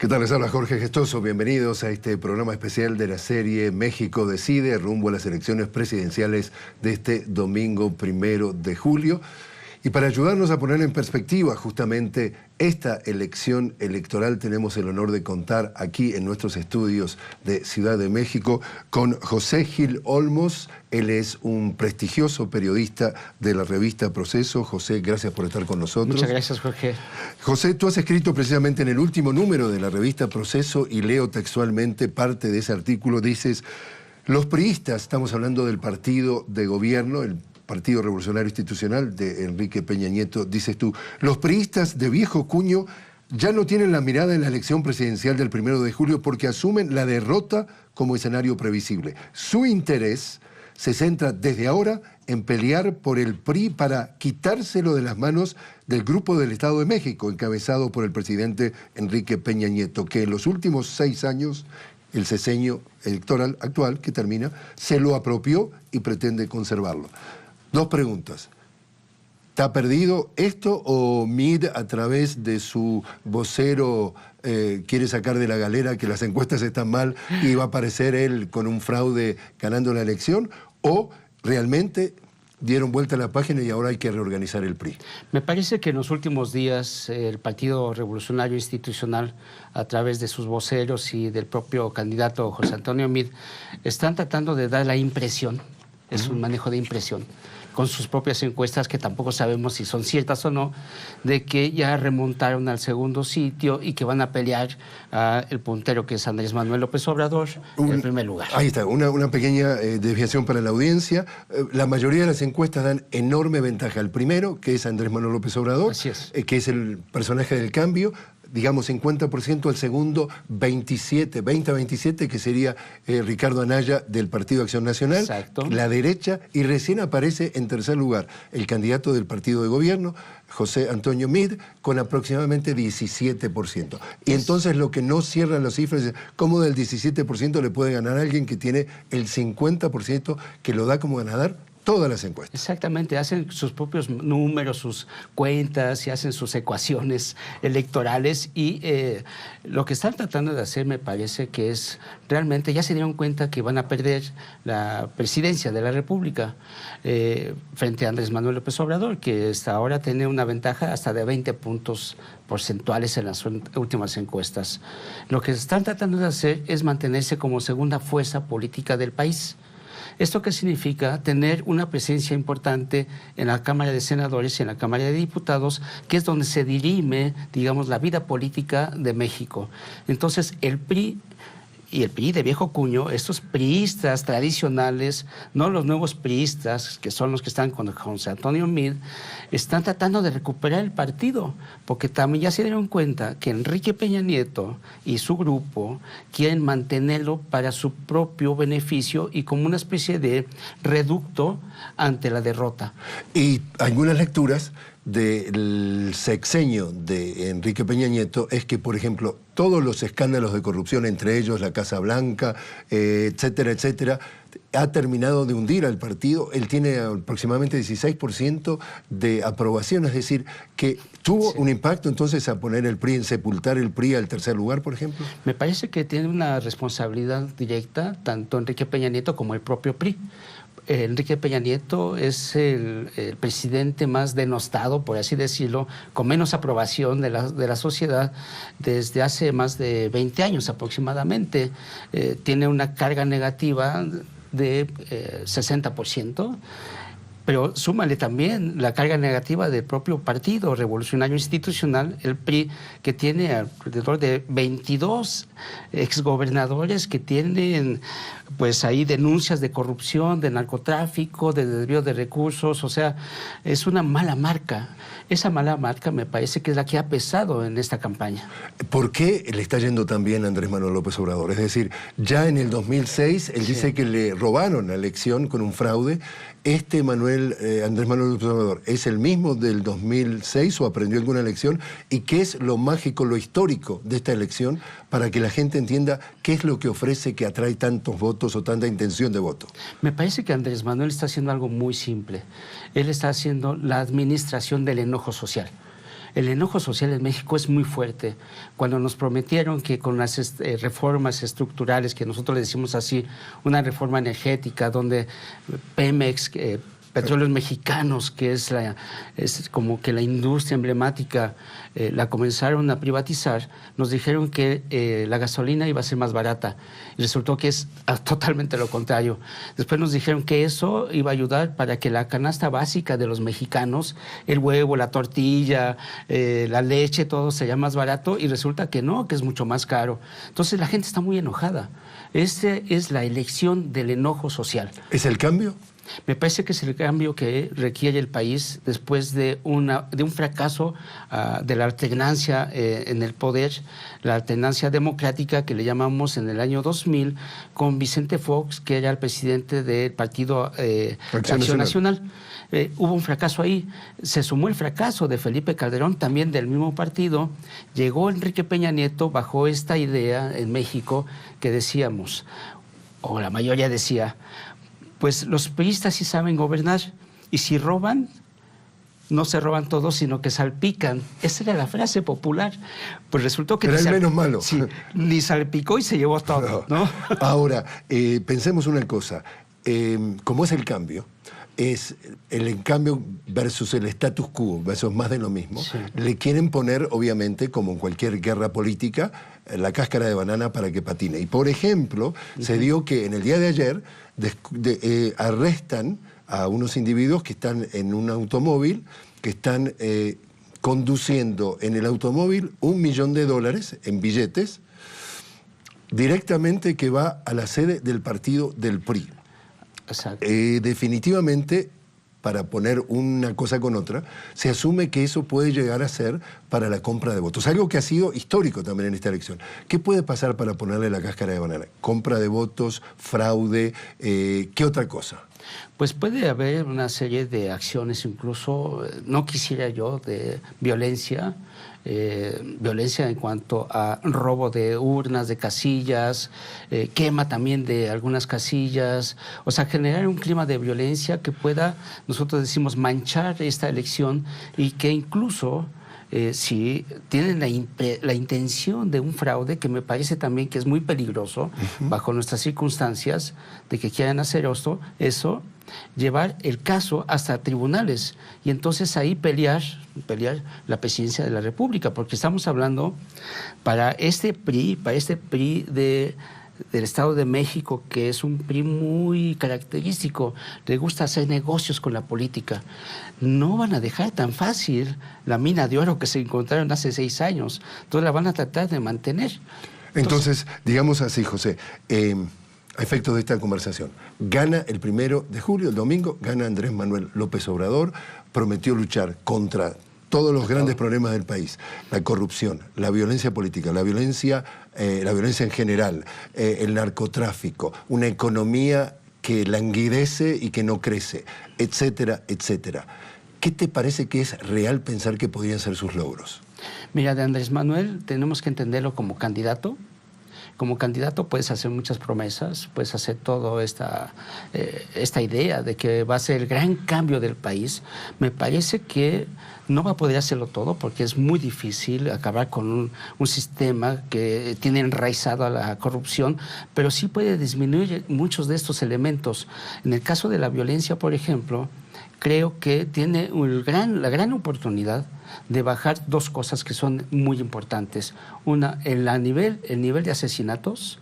¿Qué tal? Les habla Jorge Gestoso. Bienvenidos a este programa especial de la serie México Decide, rumbo a las elecciones presidenciales de este domingo 1 de julio. Y para ayudarnos a poner en perspectiva justamente esta elección electoral, tenemos el honor de contar aquí en nuestros estudios de Ciudad de México con José Gil Olmos. Él es un prestigioso periodista de la revista Proceso. José, gracias por estar con nosotros. Muchas gracias, Jorge. José, tú has escrito precisamente en el último número de la revista Proceso, y leo textualmente parte de ese artículo. Dices: los priistas, estamos hablando del partido de gobierno, el Partido Revolucionario Institucional de Enrique Peña Nieto, dices tú, los priistas de viejo cuño ya no tienen la mirada en la elección presidencial del 1 de julio porque asumen la derrota como escenario previsible. Su interés se centra desde ahora en pelear por el PRI para quitárselo de las manos del Grupo del Estado de México, encabezado por el presidente Enrique Peña Nieto, que en los últimos 6 años, el sexenio electoral actual que termina, se lo apropió y pretende conservarlo. Dos preguntas. ¿Está perdido esto o Mid, a través de su vocero, quiere sacar de la galera que las encuestas están mal y va a aparecer él con un fraude ganando la elección? ¿O realmente dieron vuelta a la página y ahora hay que reorganizar el PRI? Me parece que en los últimos días el Partido Revolucionario Institucional, a través de sus voceros y del propio candidato José Antonio Mid, están tratando de dar la impresión, es un manejo de impresión, con sus propias encuestas, que tampoco sabemos si son ciertas o no, de que ya remontaron al segundo sitio y que van a pelear el puntero, que es Andrés Manuel López Obrador, en primer lugar. Ahí está, una pequeña desviación para la audiencia. La mayoría de las encuestas dan enorme ventaja al primero, que es Andrés Manuel López Obrador, Así es. Que es el personaje del cambio. Digamos 50%, al segundo 20-27, que sería Ricardo Anaya del Partido Acción Nacional. Exacto. La derecha, y recién aparece en tercer lugar el candidato del partido de gobierno, José Antonio Mid, con aproximadamente 17%. Y entonces lo que no cierran las cifras es cómo del 17% le puede ganar a alguien que tiene el 50%, que lo da como ganador todas las encuestas. Exactamente, hacen sus propios números, sus cuentas y hacen sus ecuaciones electorales, y lo que están tratando de hacer, me parece que es realmente, ya se dieron cuenta que van a perder la presidencia de la República frente a Andrés Manuel López Obrador, que hasta ahora tiene una ventaja hasta de 20 puntos porcentuales en las últimas encuestas. Lo que están tratando de hacer es mantenerse como segunda fuerza política del país. ¿Esto qué significa? Tener una presencia importante en la Cámara de Senadores y en la Cámara de Diputados, que es donde se dirime, digamos, la vida política de México. Entonces, el PRI y el PRI de viejo cuño, estos priistas tradicionales, no los nuevos priistas, que son los que están con José Antonio Mid, están tratando de recuperar el partido, porque también ya se dieron cuenta que Enrique Peña Nieto y su grupo quieren mantenerlo para su propio beneficio y como una especie de reducto ante la derrota. Y algunas lecturas del sexenio de Enrique Peña Nieto es que, por ejemplo, todos los escándalos de corrupción, entre ellos la Casa Blanca, etcétera, etcétera, ha terminado de hundir al partido. Él tiene aproximadamente 16% de aprobación, es decir, que tuvo un impacto entonces a poner el PRI, en sepultar el PRI al tercer lugar, por ejemplo. Me parece que tiene una responsabilidad directa tanto Enrique Peña Nieto como el propio PRI. Enrique Peña Nieto es el presidente más denostado, por así decirlo, con menos aprobación de la sociedad desde hace más de 20 años aproximadamente. Tiene una carga negativa de 60%. Pero súmale también la carga negativa del propio Partido Revolucionario Institucional, el PRI, que tiene alrededor de 22 exgobernadores que tienen pues ahí denuncias de corrupción, de narcotráfico, de desvío de recursos. O sea, es una mala marca. Esa mala marca me parece que es la que ha pesado en esta campaña. ¿Por qué le está yendo tan bien a Andrés Manuel López Obrador? Es decir, ya en el 2006 él dice que le robaron la elección con un fraude. ¿Andrés Manuel López Obrador es el mismo del 2006 o aprendió alguna lección? ¿Y qué es lo mágico, lo histórico de esta elección para que la gente entienda qué es lo que ofrece que atrae tantos votos o tanta intención de voto? Me parece que Andrés Manuel está haciendo algo muy simple. Él está haciendo la administración del enojo social. el enojo social en México es muy fuerte. Cuando nos prometieron que con las reformas estructurales, que nosotros le decimos así, una reforma energética donde Pemex, Petróleos Mexicanos, que es como que la industria emblemática, la comenzaron a privatizar, nos dijeron que la gasolina iba a ser más barata. Y resultó que es totalmente lo contrario. Después nos dijeron que eso iba a ayudar para que la canasta básica de los mexicanos, el huevo, la tortilla, la leche, todo sería más barato, y resulta que no, que es mucho más caro. Entonces la gente está muy enojada. Es la elección del enojo social. ¿Es el cambio? Me parece que es el cambio que requiere el país después de un fracaso de la alternancia en el poder, la alternancia democrática que le llamamos en el año 2000 con Vicente Fox, que era el presidente del Partido Acción Nacional. Hubo un fracaso ahí, se sumó el fracaso de Felipe Calderón, también del mismo partido. Llegó Enrique Peña Nieto bajo esta idea en México que decíamos, o la mayoría decía, pues los priistas sí saben gobernar, y si roban, no se roban todos, sino que salpican. Esa era la frase popular. Pues resultó que... Era el menos malo. Sí, ni salpicó y se llevó todo, ¿no? Ahora, pensemos una cosa. Como es el cambio, es el cambio versus el status quo, versus más de lo mismo. Sí. Le quieren poner, obviamente, como en cualquier guerra política, la cáscara de banana para que patine. Y, por ejemplo, se dio que en el día de ayer arrestan a unos individuos que están en un automóvil, que están conduciendo en el automóvil $1 millón en billetes, directamente que va a la sede del partido del PRI. Exacto. Definitivamente, para poner una cosa con otra, se asume que eso puede llegar a ser para la compra de votos. Algo que ha sido histórico también en esta elección. ¿Qué puede pasar para ponerle la cáscara de banana? ¿Compra de votos? ¿Fraude? ¿Qué otra cosa? Pues puede haber una serie de acciones, incluso, no quisiera yo, de violencia, violencia en cuanto a robo de urnas, de casillas, quema también de algunas casillas, o sea, generar un clima de violencia que pueda, nosotros decimos, manchar esta elección, y que incluso si tienen la intención de un fraude, que me parece también que es muy peligroso bajo nuestras circunstancias, de que quieran hacer eso, llevar el caso hasta tribunales y entonces ahí pelear la presidencia de la República, porque estamos hablando para este PRI del Estado de México, que es un PRI muy característico, le gusta hacer negocios con la política. No van a dejar tan fácil la mina de oro que se encontraron hace 6 años, entonces la van a tratar de mantener. Entonces digamos así, José, a efectos de esta conversación, gana el 1 de julio, el domingo, gana Andrés Manuel López Obrador, prometió luchar contra todos los grandes problemas del país, la corrupción, la violencia política, la violencia en general, el narcotráfico, una economía que languidece y que no crece, etcétera, etcétera. ¿Qué te parece que es real pensar que podrían ser sus logros? Mira, de Andrés Manuel tenemos que entenderlo como candidato. Como candidato puedes hacer muchas promesas, puedes hacer toda esta idea de que va a ser el gran cambio del país. Me parece que no va a poder hacerlo todo porque es muy difícil acabar con un sistema que tiene enraizado a la corrupción, pero sí puede disminuir muchos de estos elementos. En el caso de la violencia, por ejemplo, creo que tiene la gran oportunidad de bajar 2 cosas que son muy importantes. Una, el nivel de asesinatos,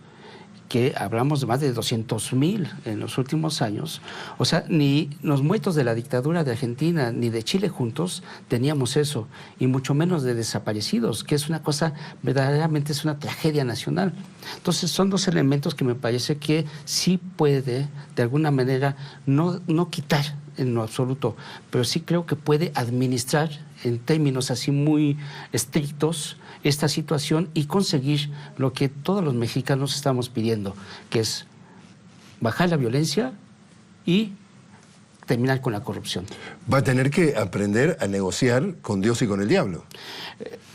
que hablamos de más de 200,000 en los últimos años. O sea, ni los muertos de la dictadura de Argentina ni de Chile juntos teníamos eso, y mucho menos de desaparecidos, que es una cosa, verdaderamente es una tragedia nacional. Entonces son 2 elementos que me parece que sí puede, de alguna manera, no quitar en lo absoluto, pero sí creo que puede administrar en términos así muy estrictos esta situación y conseguir lo que todos los mexicanos estamos pidiendo, que es bajar la violencia y terminar con la corrupción. Va a tener que aprender a negociar con Dios y con el diablo.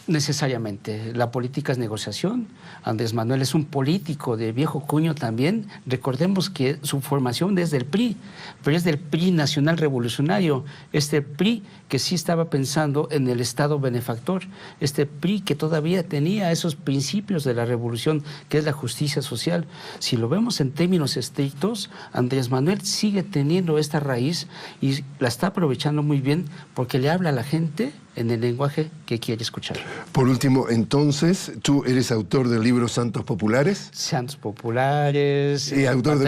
Necesariamente. La política es negociación. Andrés Manuel es un político de viejo cuño también. Recordemos que su formación es del PRI, pero es del PRI Nacional Revolucionario. Este PRI que sí estaba pensando en el Estado benefactor. Este PRI que todavía tenía esos principios de la revolución, que es la justicia social. Si lo vemos en términos estrictos, Andrés Manuel sigue teniendo esta raíz y la está aprovechando muy bien porque le habla a la gente en el lenguaje que quiere escuchar. Por último, entonces, tú eres autor del libro Santos Populares. Santos Populares, y autor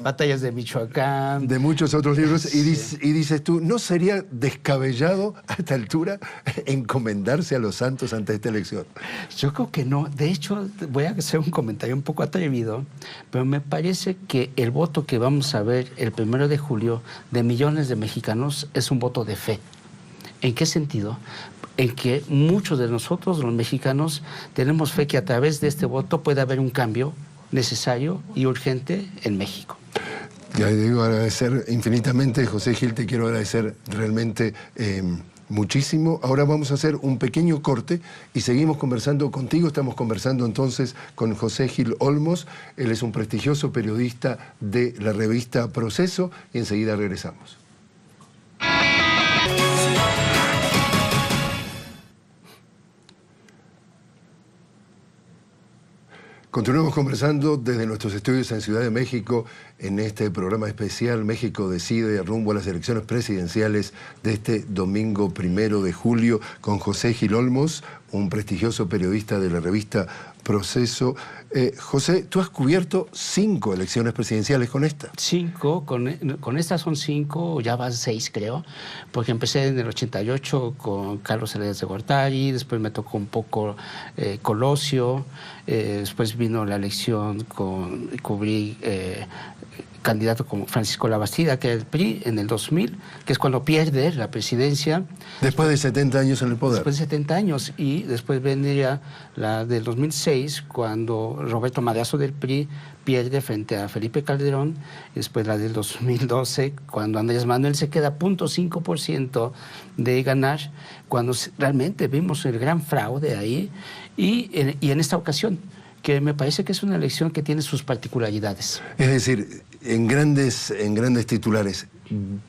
Batallas de Michoacán. De muchos otros libros. Sí. Y dices tú, ¿no sería descabellado a esta altura encomendarse a los santos ante esta elección? Yo creo que no. De hecho, voy a hacer un comentario un poco atrevido, pero me parece que el voto que vamos a ver el 1 de julio de millones de mexicanos es un voto de fe. ¿En qué sentido? En que muchos de nosotros, los mexicanos, tenemos fe que a través de este voto puede haber un cambio necesario y urgente en México. Ya digo, agradecer infinitamente, José Gil, te quiero agradecer realmente muchísimo. Ahora vamos a hacer un pequeño corte y seguimos conversando contigo. Estamos conversando entonces con José Gil Olmos. Él es un prestigioso periodista de la revista Proceso y enseguida regresamos. Continuamos conversando desde nuestros estudios en Ciudad de México en este programa especial México Decide rumbo a las elecciones presidenciales de este domingo 1 de julio con José Gil Olmos, un prestigioso periodista de la revista Proceso. José, tú has cubierto 5 elecciones presidenciales con esta. 5, con estas son 5, ya van 6 creo, porque empecé en el 88 con Carlos Salinas de Gortari, después me tocó un poco Colosio, después vino la elección cubrí candidato como Francisco Labastida, que era el PRI, en el 2000, que es cuando pierde la presidencia. Después de 70 años en el poder. Después de 70 años, y después vendría la del 2006, cuando Roberto Madrazo del PRI pierde frente a Felipe Calderón, después la del 2012, cuando Andrés Manuel se queda a 0.5% de ganar, cuando realmente vimos el gran fraude ahí, y en esta ocasión, que me parece que es una elección que tiene sus particularidades. Es decir, en grandes titulares,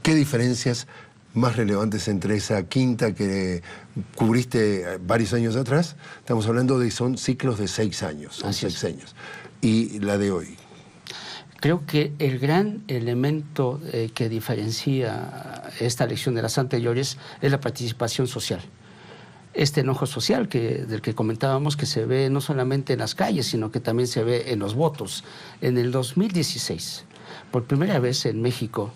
¿qué diferencias más relevantes entre esa quinta que cubriste varios años atrás? Estamos hablando de son ciclos de 6 años, sexenios, y la de hoy. Creo que el gran elemento que diferencia esta elección de las anteriores es la participación social. Este enojo social del que comentábamos, que se ve no solamente en las calles, sino que también se ve en los votos. En el 2016, por primera vez en México,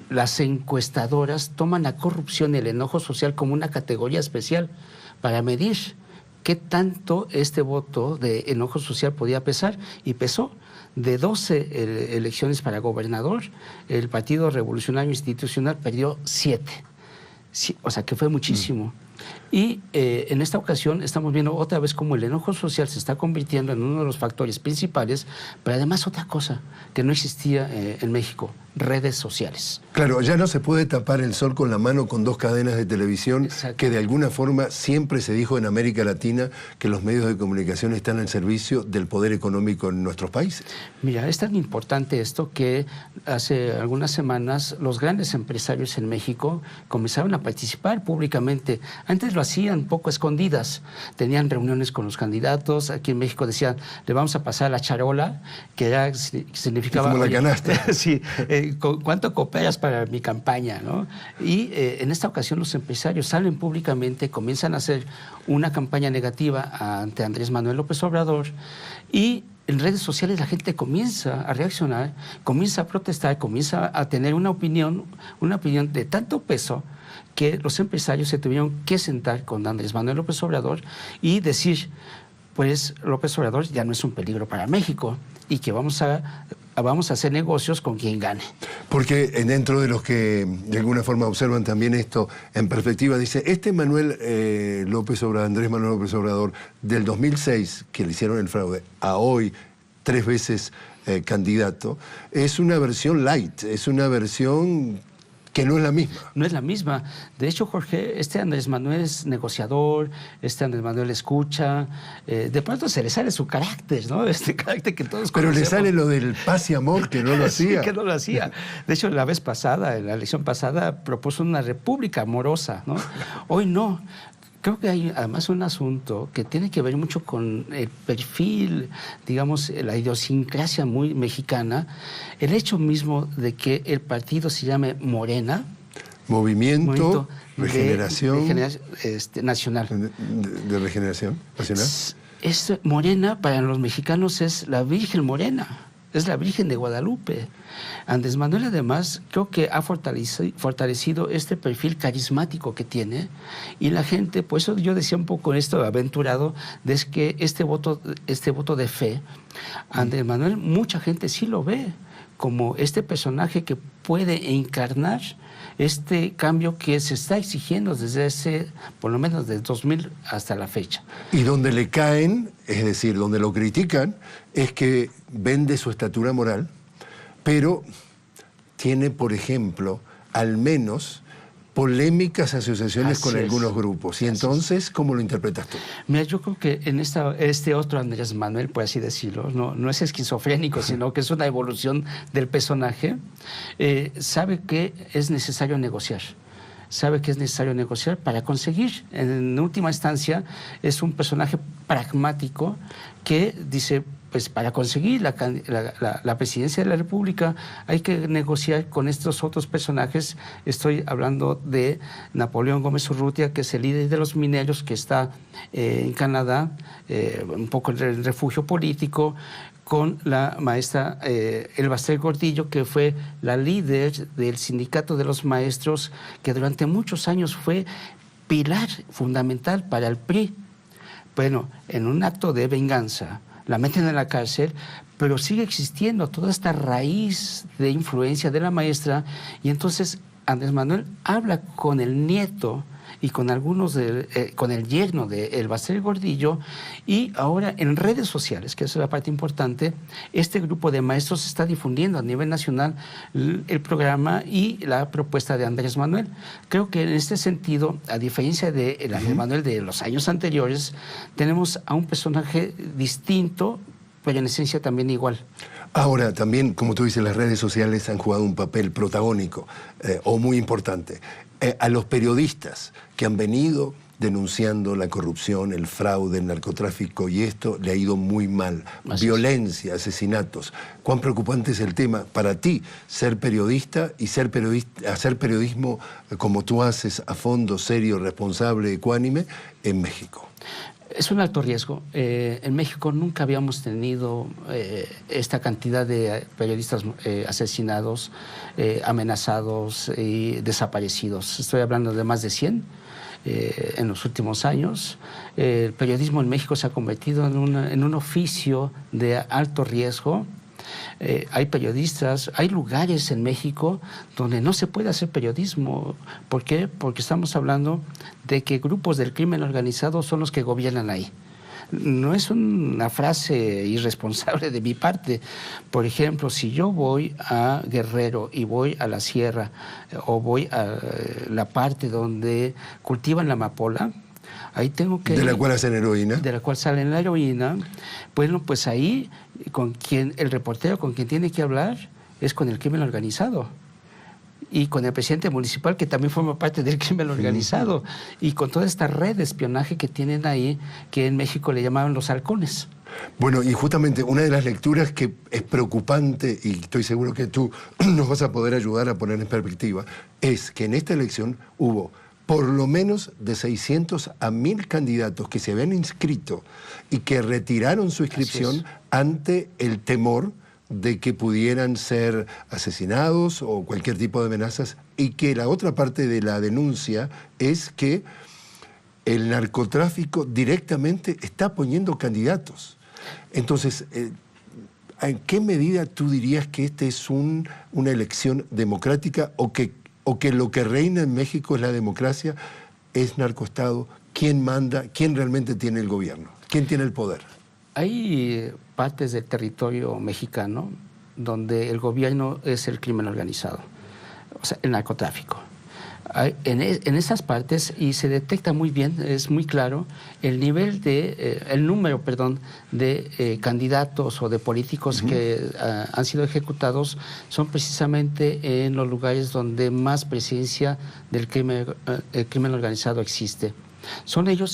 las encuestadoras toman la corrupción y el enojo social como una categoría especial para medir qué tanto este voto de enojo social podía pesar, y pesó. De 12 elecciones para gobernador, el Partido Revolucionario Institucional perdió 7. Sí, o sea que fue muchísimo. Y en esta ocasión estamos viendo otra vez cómo el enojo social se está convirtiendo en uno de los factores principales, pero además otra cosa que no existía en México, redes sociales. Claro, ya no se puede tapar el sol con la mano con 2 cadenas de televisión. Exacto. Que de alguna forma siempre se dijo en América Latina que los medios de comunicación están al servicio del poder económico en nuestros países. Mira, es tan importante esto que hace algunas semanas los grandes empresarios en México comenzaron a participar públicamente. Antes lo hacían un poco escondidas, tenían reuniones con los candidatos. Aquí en México decían, le vamos a pasar la charola, que era, significaba... Como la canasta. Sí, ¿cuánto cooperas para mi campaña, ¿no? Y en esta ocasión los empresarios salen públicamente, comienzan a hacer una campaña negativa ante Andrés Manuel López Obrador, y en redes sociales la gente comienza a reaccionar, comienza a protestar, comienza a tener una opinión de tanto peso que los empresarios se tuvieron que sentar con Andrés Manuel López Obrador y decir, pues López Obrador ya no es un peligro para México y que vamos a hacer negocios con quien gane. Porque dentro de los que de alguna forma observan también esto en perspectiva, dice, Andrés Manuel López Obrador del 2006, que le hicieron el fraude, a hoy, 3 veces candidato, es una versión light, es una versión que no es la misma. No es la misma. De hecho, Jorge, este Andrés Manuel es negociador, este Andrés Manuel escucha, de pronto se le sale su carácter, ¿no? Este carácter que todos Pero conocemos. le sale lo del paz y amor, que no lo hacía. Sí, que no lo hacía. De hecho, la vez pasada, en la elección pasada, propuso una república amorosa, ¿no? Hoy no. Creo que hay además un asunto que tiene que ver mucho con el perfil, digamos, la idiosincrasia muy mexicana, el hecho mismo de que el partido se llame Morena. Movimiento Regeneración Nacional. De Regeneración Nacional. Morena para los mexicanos es la Virgen Morena. Es la Virgen de Guadalupe. Andrés Manuel, además, creo que ha fortalecido este perfil carismático que tiene, y la gente, por eso yo decía un poco esto aventurado, de que este voto de fe, Andrés Manuel, mucha gente sí lo ve como este personaje que puede encarnar este cambio que se está exigiendo desde por lo menos desde 2000 hasta la fecha. Y donde le caen, es decir, donde lo critican, es que vende su estatura moral, pero tiene, por ejemplo, al menos polémicas asociaciones con algunos grupos. Y entonces, ¿cómo lo interpretas tú? Mira, yo creo que en este otro Andrés Manuel, por así decirlo, no es esquizofrénico, sino que es una evolución del personaje, sabe que es necesario negociar. Sabe que es necesario negociar para conseguir. En última instancia, es un personaje pragmático que dice, pues para conseguir la presidencia de la República hay que negociar con estos otros personajes. Estoy hablando de Napoleón Gómez Urrutia, que es el líder de los mineros, que está en Canadá, un poco en el refugio político, con la maestra Elbaster Gordillo, que fue la líder del sindicato de los maestros, que durante muchos años fue pilar fundamental para el PRI. Bueno, en un acto de venganza, la meten en la cárcel, pero sigue existiendo toda esta raíz de influencia de la maestra, y entonces Andrés Manuel habla con el nieto y con algunos con el yerno de Elbaster Gordillo, y ahora en redes sociales, que esa es la parte importante, este grupo de maestros está difundiendo a nivel nacional el programa y la propuesta de Andrés Manuel. Creo que en este sentido, a diferencia del Andrés Manuel de los años anteriores, tenemos a un personaje distinto, pero en esencia también igual. Ahora, también, como tú dices, las redes sociales han jugado un papel protagónico o muy importante. A los periodistas que han venido denunciando la corrupción, el fraude, el narcotráfico, y esto le ha ido muy mal. Violencia, asesinatos. ¿Cuán preocupante es el tema para ti, ser periodista y hacer periodismo como tú haces, a fondo, serio, responsable, ecuánime, en México? Es un alto riesgo. En México nunca habíamos tenido esta cantidad de periodistas asesinados, amenazados y desaparecidos. Estoy hablando de más de 100 en los últimos años. El periodismo en México se ha convertido en un oficio de alto riesgo. Hay periodistas, hay lugares en México donde no se puede hacer periodismo. ¿Por qué? Porque estamos hablando de que grupos del crimen organizado son los que gobiernan ahí. No es una frase irresponsable de mi parte. Por ejemplo, si yo voy a Guerrero y voy a la sierra o voy a la parte donde cultivan la amapola, ahí tengo que... ¿De la cual hacen heroína? De la cual salen la heroína. Bueno, pues ahí el reportero con quien tiene que hablar es con el crimen organizado. Y con el presidente municipal, que también forma parte del crimen organizado. Y con toda esta red de espionaje que tienen ahí, que en México le llamaban los halcones. Bueno, y justamente una de las lecturas que es preocupante, y estoy seguro que tú nos vas a poder ayudar a poner en perspectiva, es que en esta elección hubo por lo menos de 600 a 1000 candidatos que se habían inscrito y que retiraron su inscripción ante el temor de que pudieran ser asesinados o cualquier tipo de amenazas, y que la otra parte de la denuncia es que el narcotráfico directamente está poniendo candidatos. Entonces, ¿en qué medida tú dirías que esta es una elección democrática o que lo que reina en México es la democracia, es narcoestado? ¿Quién manda? ¿Quién realmente tiene el gobierno? ¿Quién tiene el poder? Hay partes del territorio mexicano donde el gobierno es el crimen organizado, o sea, el narcotráfico. En esas partes, y se detecta muy bien, es muy claro, el número de candidatos o de políticos que han sido ejecutados son precisamente en los lugares donde más presencia del crimen organizado existe.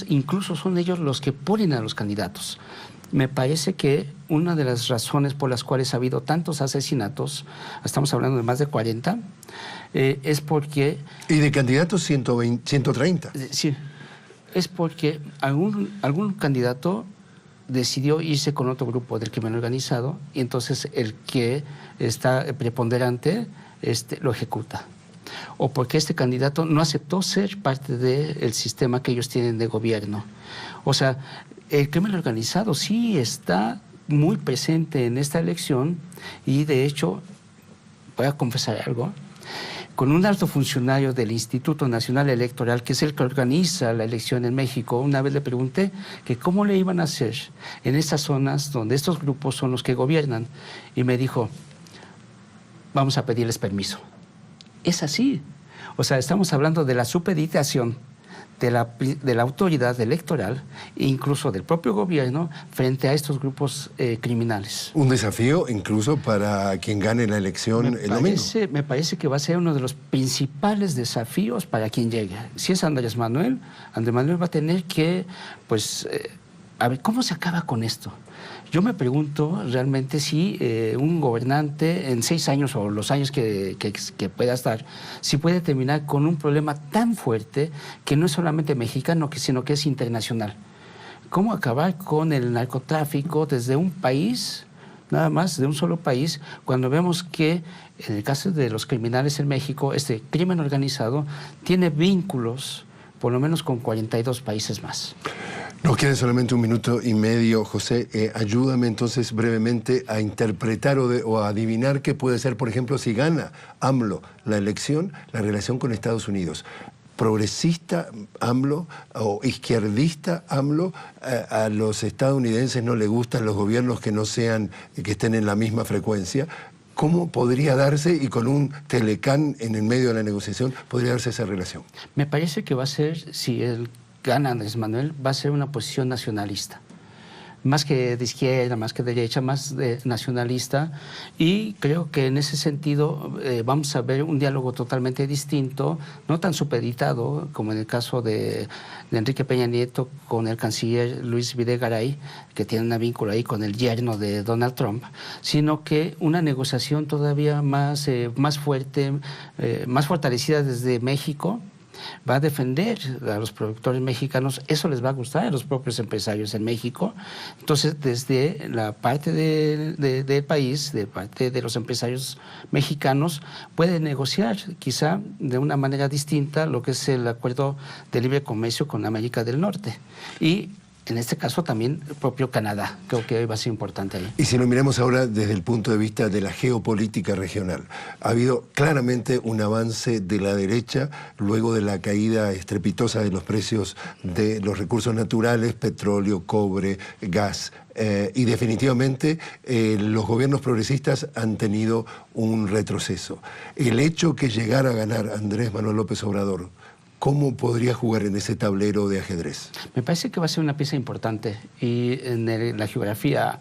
Incluso son ellos los que ponen a los candidatos. Me parece que una de las razones por las cuales ha habido tantos asesinatos, estamos hablando de más de 40, es porque... Y de candidatos 130. Sí, es porque algún candidato decidió irse con otro grupo del crimen organizado y entonces el que está preponderante lo ejecuta. O porque este candidato no aceptó ser parte del sistema que ellos tienen de gobierno. O sea, el crimen organizado sí está muy presente en esta elección y de hecho, voy a confesar algo, con un alto funcionario del Instituto Nacional Electoral, que es el que organiza la elección en México, una vez le pregunté que cómo le iban a hacer en estas zonas donde estos grupos son los que gobiernan y me dijo, vamos a pedirles permiso. Es así. O sea, estamos hablando de la supeditación de la autoridad electoral e incluso del propio gobierno frente a estos grupos criminales. Un desafío incluso para quien gane la elección el domingo. Me parece que va a ser uno de los principales desafíos para quien llegue. Si es Andrés Manuel va a tener que, a ver, ¿cómo se acaba con esto? Yo me pregunto realmente si un gobernante en 6 años o los años que pueda estar, si puede terminar con un problema tan fuerte que no es solamente mexicano, sino que es internacional. ¿Cómo acabar con el narcotráfico desde un país, nada más, de un solo país, cuando vemos que en el caso de los criminales en México, este crimen organizado tiene vínculos por lo menos con 42 países más? Nos queda solamente 1 minuto y medio, José. Ayúdame entonces brevemente a interpretar o a adivinar qué puede ser, por ejemplo, si gana AMLO la elección, la relación con Estados Unidos. ¿Progresista AMLO o izquierdista AMLO? A los estadounidenses no les gustan los gobiernos que no sean, que estén en la misma frecuencia. ¿Cómo podría darse, y con un Telecán en el medio de la negociación, podría darse esa relación? Me parece que va a ser, si él gana Andrés Manuel, va a ser una posición nacionalista. Más que de izquierda, más que de derecha, más nacionalista. Y creo que en ese sentido vamos a ver un diálogo totalmente distinto, no tan supeditado como en el caso de Enrique Peña Nieto con el canciller Luis Videgaray, que tiene un vínculo ahí con el yerno de Donald Trump, sino que una negociación todavía más fuerte, más fortalecida desde México. Va a defender a los productores mexicanos, eso les va a gustar a los propios empresarios en México. Entonces, desde la parte del país, de parte de los empresarios mexicanos, pueden negociar quizá de una manera distinta lo que es el acuerdo de libre comercio con América del Norte. Y en este caso también el propio Canadá, creo que va a ser importante ahí. Y si lo miramos ahora desde el punto de vista de la geopolítica regional, ha habido claramente un avance de la derecha luego de la caída estrepitosa de los precios de los recursos naturales, petróleo, cobre, gas. Y definitivamente los gobiernos progresistas han tenido un retroceso. El hecho que llegara a ganar Andrés Manuel López Obrador, ¿cómo podría jugar en ese tablero de ajedrez? Me parece que va a ser una pieza importante y en la geografía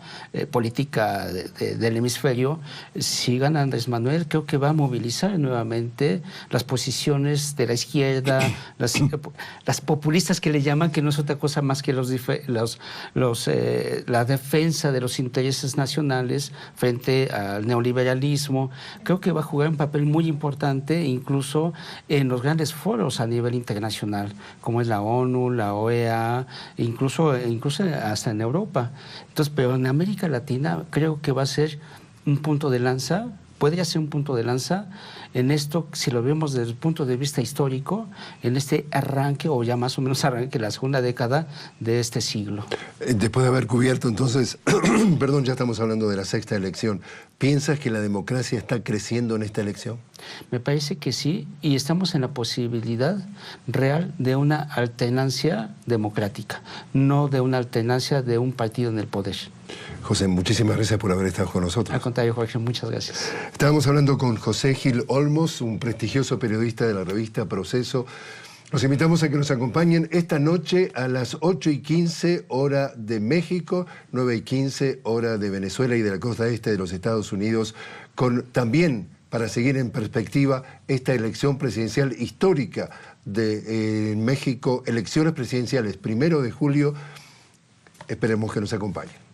política del hemisferio, si gana Andrés Manuel, creo que va a movilizar nuevamente las posiciones de la izquierda, las populistas que le llaman, que no es otra cosa más que la defensa de los intereses nacionales frente al neoliberalismo. Creo que va a jugar un papel muy importante incluso en los grandes foros a nivel internacional, como es la ONU, la OEA, incluso hasta en Europa. Entonces, pero en América Latina creo que va a ser un punto de lanza podría ser un punto de lanza en esto, si lo vemos desde el punto de vista histórico, en este arranque, o ya más o menos arranque, la segunda década de este siglo. Después de haber cubierto entonces, perdón, ya estamos hablando de la sexta elección, ¿piensas que la democracia está creciendo en esta elección? Me parece que sí, y estamos en la posibilidad real de una alternancia democrática, no de una alternancia de un partido en el poder. José, muchísimas gracias por haber estado con nosotros. Al contrario, Jorge, muchas gracias. Estábamos hablando con José Gil Olmos, un prestigioso periodista de la revista Proceso. Los invitamos a que nos acompañen esta noche a las 8:15 hora de México, 9:15 hora de Venezuela y de la costa este de los Estados Unidos, con también, para seguir en perspectiva, esta elección presidencial histórica de México, elecciones presidenciales, 1 de julio. Esperemos que nos acompañen.